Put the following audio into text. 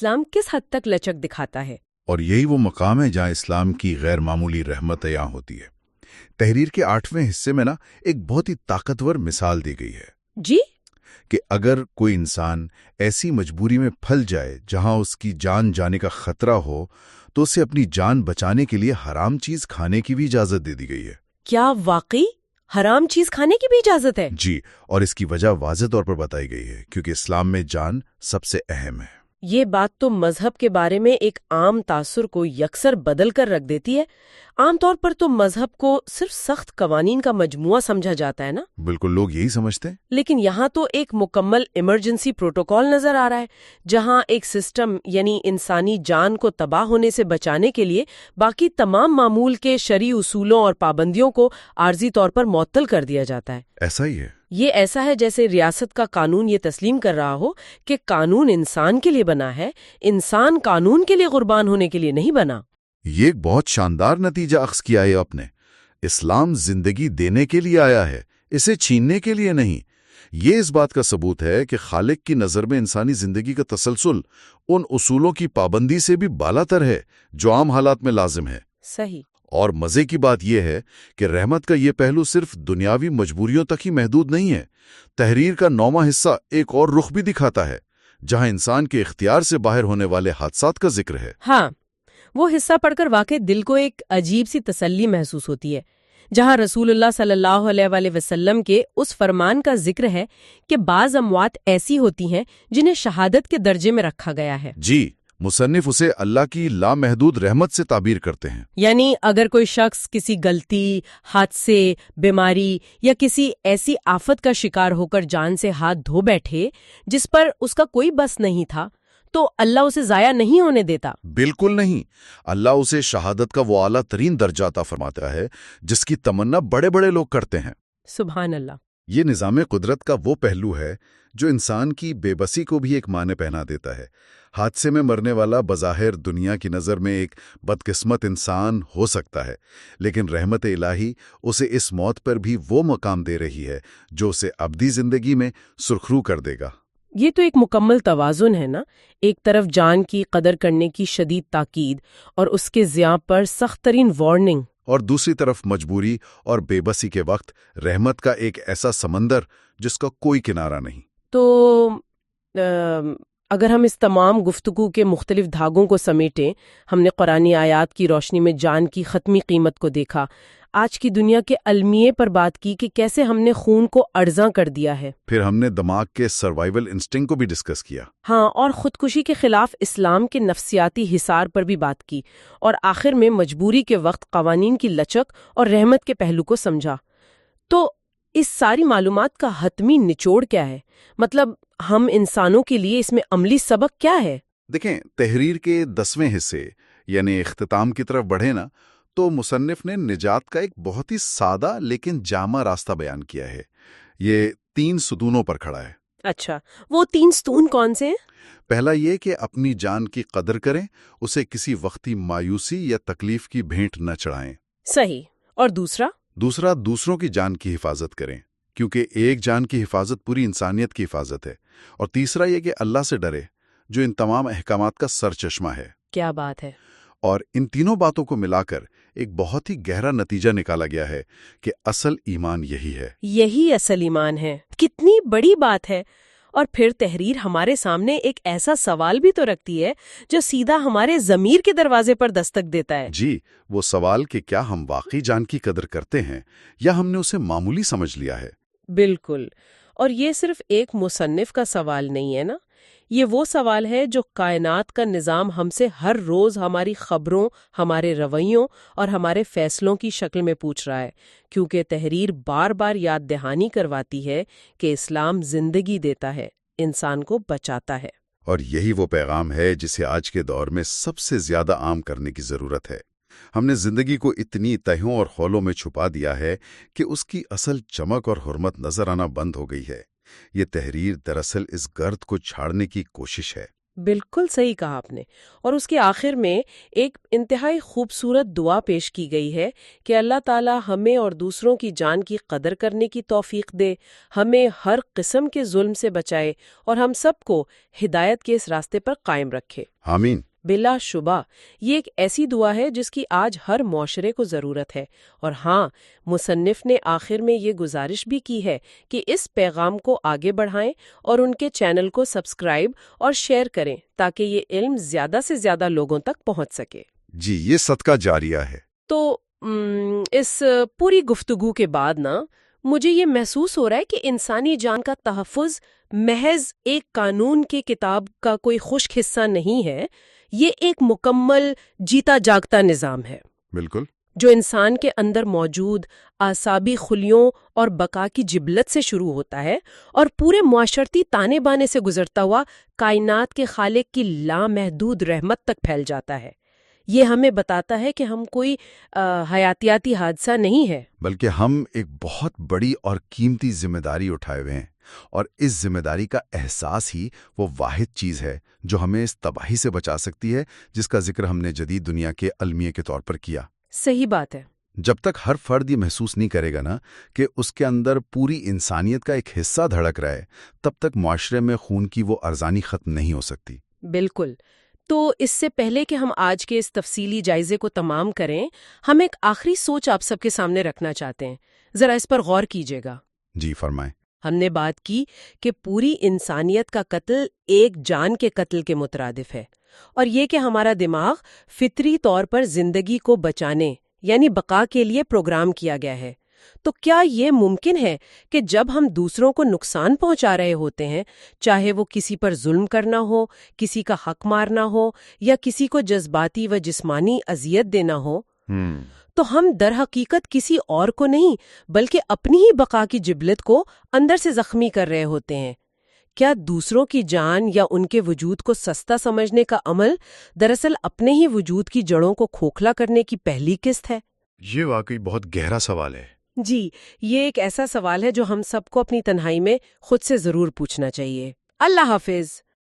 اسلام کس حد تک لچک دکھاتا ہے؟ اور یہی وہ مقام ہے جہاں اسلام کی غیر معمولی رحمت عیاں ہوتی ہے۔ تحریر کے 8ویں حصے میں ایک بہت ہی طاقتور مثال دی گئی ہے۔ جی؟ کہ اگر کوئی انسان ایسی مجبوری میں پھنس جائے جہاں اس کی جان جانے کا خطرہ ہو تو اسے اپنی جان بچانے کے لیے حرام چیز کھانے کی بھی اجازت دے دی گئی ہے۔ کیا واقعی حرام چیز کھانے کی بھی اجازت ہے؟ جی، اور اس کی وجہ واضح طور پر بتائی گئی ہے، کیونکہ اسلام میں جان سب سے اہم ہے۔ یہ بات تو مذہب کے بارے میں ایک عام تاثر کو یکسر بدل کر رکھ دیتی ہے۔ عام طور پر تو مذہب کو صرف سخت قوانین کا مجموعہ سمجھا جاتا ہے نا؟ بالکل، لوگ یہی سمجھتے ہیں۔ لیکن یہاں تو ایک مکمل ایمرجنسی پروٹوکول نظر آ رہا ہے، جہاں ایک سسٹم یعنی انسانی جان کو تباہ ہونے سے بچانے کے لیے باقی تمام معمول کے شرعی اصولوں اور پابندیوں کو عارضی طور پر معطل کر دیا جاتا ہے۔ ایسا ہی ہے۔ یہ ایسا ہے جیسے ریاست کا قانون یہ تسلیم کر رہا ہو کہ قانون انسان کے لیے بنا ہے، انسان قانون کے لیے قربان ہونے کے لیے نہیں بنا۔ یہ ایک بہت شاندار نتیجہ اخذ کیا ہے آپ نے۔ اسلام زندگی دینے کے لیے آیا ہے، اسے چھیننے کے لیے نہیں۔ یہ اس بات کا ثبوت ہے کہ خالق کی نظر میں انسانی زندگی کا تسلسل ان اصولوں کی پابندی سے بھی بالاتر ہے جو عام حالات میں لازم ہے۔ صحیح۔ اور مزے کی بات یہ ہے کہ رحمت کا یہ پہلو صرف دنیاوی مجبوریوں تک ہی محدود نہیں ہے۔ تحریر کا 9واں حصہ ایک اور رخ بھی دکھاتا ہے، جہاں انسان کے اختیار سے باہر ہونے والے حادثات کا ذکر ہے۔ ہاں، وہ حصہ پڑھ کر واقعی دل کو ایک عجیب سی تسلی محسوس ہوتی ہے، جہاں رسول اللہ صلی اللہ علیہ وآلہ وسلم کے اس فرمان کا ذکر ہے کہ بعض اموات ایسی ہوتی ہیں جنہیں شہادت کے درجے میں رکھا گیا ہے۔ جی، مصنف اسے اللہ کی لامحدود رحمت سے تعبیر کرتے ہیں۔ یعنی اگر کوئی شخص کسی غلطی، حادثے، بیماری یا کسی ایسی آفت کا شکار ہو کر جان سے ہاتھ دھو بیٹھے جس پر اس کا کوئی بس نہیں تھا، تو اللہ اسے ضائع نہیں ہونے دیتا۔ بالکل نہیں، اللہ اسے شہادت کا وہ اعلیٰ ترین درجہ عطا فرماتا ہے جس کی تمنا بڑے بڑے لوگ کرتے ہیں۔ سبحان اللہ۔ یہ نظام قدرت کا وہ پہلو ہے جو انسان کی بے بسی کو بھی ایک معنی پہنا دیتا ہے۔ حادثے میں مرنے والا بظاہر دنیا کی نظر میں ایک بدقسمت انسان ہو سکتا ہے، لیکن رحمت الہی اسے اس موت پر بھی وہ مقام دے رہی ہے جو اسے ابدی زندگی میں سرخرو کر دے گا۔ یہ تو ایک مکمل توازن ہے نا، ایک طرف جان کی قدر کرنے کی شدید تاکید اور اس کے ضیاع پر سخت ترین وارننگ، اور دوسری طرف مجبوری اور بے بسی کے وقت رحمت کا ایک ایسا سمندر جس کا کوئی کنارہ نہیں۔ تو اگر ہم اس تمام گفتگو کے مختلف دھاگوں کو سمیٹیں، ہم نے قرآنی آیات کی روشنی میں جان کی حتمی قیمت کو دیکھا، آج کی دنیا کے المیے پر بات کی کہ کیسے ہم نے خون کو ارزاں کر دیا ہے، پھر ہم نے دماغ کے سروائیول انسٹنگ کو بھی ڈسکس کیا، ہاں، اور خودکشی کے خلاف اسلام کے نفسیاتی حصار پر بھی بات کی، اور آخر میں مجبوری کے وقت قوانین کی لچک اور رحمت کے پہلو کو سمجھا۔ تو اس ساری معلومات کا حتمی نچوڑ کیا ہے؟ مطلب ہم انسانوں کے لیے اس میں عملی سبق کیا ہے؟ دیکھیں، تحریر کے 10ویں حصے یعنی اختتام کی طرف بڑھے نا، تو مصنف نے نجات کا ایک بہت ہی سادہ لیکن جامع راستہ بیان کیا ہے۔ یہ 3 ستونوں پر کھڑا ہے۔ اچھا، وہ 3 ستون کون سے ہیں؟ پہلا یہ کہ اپنی جان کی قدر کریں، اسے کسی وقتی مایوسی یا تکلیف کی بھینٹ نہ چڑھائیں۔ صحیح۔ اور دوسرا دوسروں کی جان کی حفاظت کریں، کیونکہ ایک جان کی حفاظت پوری انسانیت کی حفاظت ہے۔ اور تیسرا یہ کہ اللہ سے ڈرے، جو ان تمام احکامات کا سرچشمہ ہے۔ کیا بات ہے! اور ان تینوں باتوں کو ملا کر ایک بہت ہی گہرا نتیجہ نکالا گیا ہے کہ اصل ایمان یہی ہے۔ یہی اصل ایمان ہے۔ کتنی بڑی بات ہے! اور پھر تحریر ہمارے سامنے ایک ایسا سوال بھی تو رکھتی ہے جو سیدھا ہمارے ضمیر کے دروازے پر دستک دیتا ہے۔ جی، وہ سوال کہ کیا ہم واقعی جان کی قدر کرتے ہیں یا ہم نے اسے معمولی سمجھ لیا ہے؟ بالکل۔ اور یہ صرف ایک مصنف کا سوال نہیں ہے نا، یہ وہ سوال ہے جو کائنات کا نظام ہم سے ہر روز ہماری خبروں، ہمارے رویوں اور ہمارے فیصلوں کی شکل میں پوچھ رہا ہے، کیونکہ تحریر بار بار یاد دہانی کرواتی ہے کہ اسلام زندگی دیتا ہے، انسان کو بچاتا ہے۔ اور یہی وہ پیغام ہے جسے آج کے دور میں سب سے زیادہ عام کرنے کی ضرورت ہے۔ ہم نے زندگی کو اتنی تہوں اور خولوں میں چھپا دیا ہے کہ اس کی اصل چمک اور حرمت نظر آنا بند ہو گئی ہے۔ یہ تحریر دراصل اس گرد کو چھاڑنے کی کوشش ہے۔ بالکل صحیح کہا آپ نے. اور اس کے آخر میں ایک انتہائی خوبصورت دعا پیش کی گئی ہے کہ اللہ تعالی ہمیں اور دوسروں کی جان کی قدر کرنے کی توفیق دے، ہمیں ہر قسم کے ظلم سے بچائے اور ہم سب کو ہدایت کے اس راستے پر قائم رکھے. آمین. بلا شبہ یہ ایک ایسی دعا ہے جس کی آج ہر معاشرے کو ضرورت ہے. اور ہاں، مصنف نے آخر میں یہ گزارش بھی کی ہے کہ اس پیغام کو آگے بڑھائیں اور ان کے چینل کو سبسکرائب اور شیئر کریں تاکہ یہ علم زیادہ سے زیادہ لوگوں تک پہنچ سکے. جی، یہ صدقہ جاریہ ہے. تو اس پوری گفتگو کے بعد نا مجھے یہ محسوس ہو رہا ہے کہ انسانی جان کا تحفظ محض ایک قانون کی کتاب کا کوئی خشک حصہ نہیں ہے، یہ ایک مکمل جیتا جاگتا نظام ہے. بالکل. جو انسان کے اندر موجود اعصابی خلیوں اور بقا کی جبلت سے شروع ہوتا ہے اور پورے معاشرتی تانے بانے سے گزرتا ہوا کائنات کے خالق کی لامحدود رحمت تک پھیل جاتا ہے. یہ ہمیں بتاتا ہے کہ ہم کوئی حیاتیاتی حادثہ نہیں ہے، بلکہ ہم ایک بہت بڑی اور قیمتی ذمہ داری اٹھائے ہوئے ہیں، اور اس ذمہ داری کا احساس ہی وہ واحد چیز ہے جو ہمیں اس تباہی سے بچا سکتی ہے جس کا ذکر ہم نے جدید دنیا کے المیہ کے طور پر کیا. صحیح بات ہے. جب تک ہر فرد یہ محسوس نہیں کرے گا نا کہ اس کے اندر پوری انسانیت کا ایک حصہ دھڑک رہا ہے، تب تک معاشرے میں خون کی وہ ارزانی ختم نہیں ہو سکتی. بالکل. تو اس سے پہلے کہ ہم آج کے اس تفصیلی جائزے کو تمام کریں، ہم ایک آخری سوچ آپ سب کے سامنے رکھنا چاہتے ہیں. ذرا اس پر غور کیجیے گا. جی فرمائیں. ہم نے بات کی کہ پوری انسانیت کا قتل ایک جان کے قتل کے مترادف ہے، اور یہ کہ ہمارا دماغ فطری طور پر زندگی کو بچانے یعنی بقا کے لیے پروگرام کیا گیا ہے. تو کیا یہ ممکن ہے کہ جب ہم دوسروں کو نقصان پہنچا رہے ہوتے ہیں، چاہے وہ کسی پر ظلم کرنا ہو، کسی کا حق مارنا ہو یا کسی کو جذباتی و جسمانی اذیت دینا ہو، تو ہم در حقیقت کسی اور کو نہیں بلکہ اپنی ہی بقا کی جبلت کو اندر سے زخمی کر رہے ہوتے ہیں؟ کیا دوسروں کی جان یا ان کے وجود کو سستا سمجھنے کا عمل دراصل اپنے ہی وجود کی جڑوں کو کھوکھلا کرنے کی پہلی قسط ہے؟ یہ واقعی بہت گہرا سوال ہے. جی، یہ ایک ایسا سوال ہے جو ہم سب کو اپنی تنہائی میں خود سے ضرور پوچھنا چاہیے. اللہ حافظ.